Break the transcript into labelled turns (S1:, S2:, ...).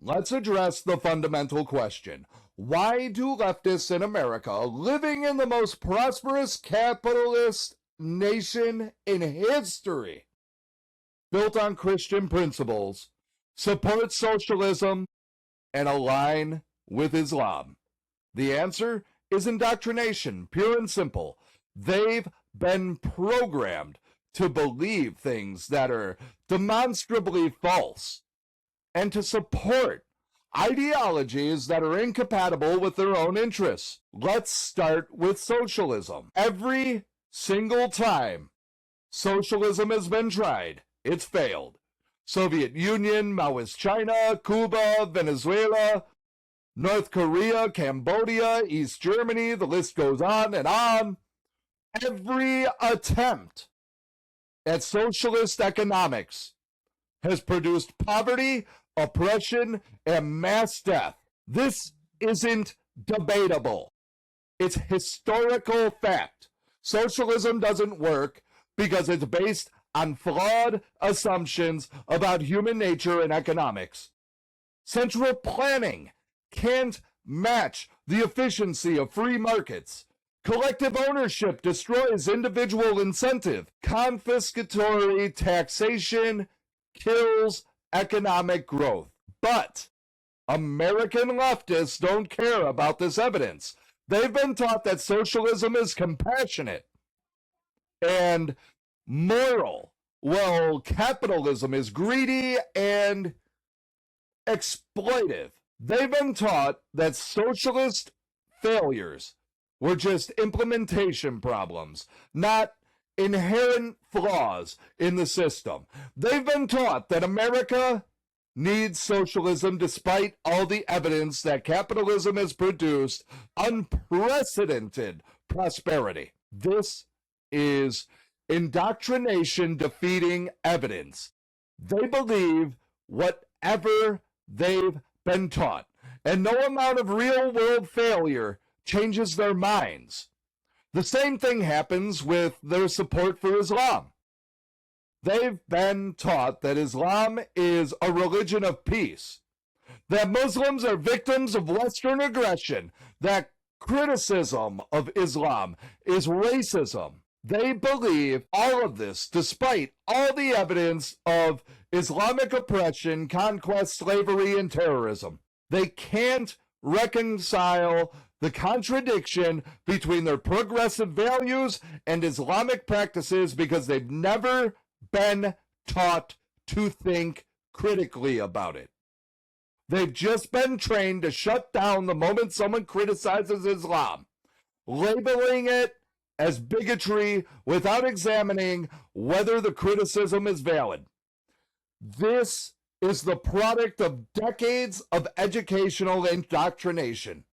S1: let's address the fundamental question. Why do leftists in America, living in the most prosperous capitalist nation in history, built on Christian principles, support socialism and align with Islam? The answer is indoctrination, pure and simple. They've been programmed to believe things that are demonstrably false and to support ideologies that are incompatible with their own interests. Let's start with socialism. Every single time socialism has been tried, it's failed. Soviet Union, Maoist China, Cuba, Venezuela, North Korea, Cambodia, East Germany, the list goes on and on. Every attempt at socialist economics has produced poverty, oppression, and mass death. This isn't debatable. It's historical fact. Socialism doesn't work because it's based on flawed assumptions about human nature and economics. Central planning can't match the efficiency of free markets. Collective ownership destroys individual incentive. Confiscatory taxation kills economic growth. But American leftists don't care about this evidence. They've been taught that socialism is compassionate and moral, while capitalism is greedy and exploitive. They've been taught that socialist failures were just implementation problems, not inherent flaws in the system. They've been taught that America needs socialism despite all the evidence that capitalism has produced unprecedented prosperity. This is indoctrination defeating evidence. They believe whatever they've been taught, and no amount of real-world failure changes their minds. The same thing happens with their support for Islam. They've been taught that Islam is a religion of peace, that Muslims are victims of Western aggression, that criticism of Islam is racism. They believe all of this despite all the evidence of Islamic oppression, conquest, slavery, and terrorism. They can't reconcile the contradiction between their progressive values and Islamic practices because they've never been taught to think critically about it. They've just been trained to shut down the moment someone criticizes Islam, labeling it as bigotry without examining whether the criticism is valid. This is the product of decades of educational indoctrination.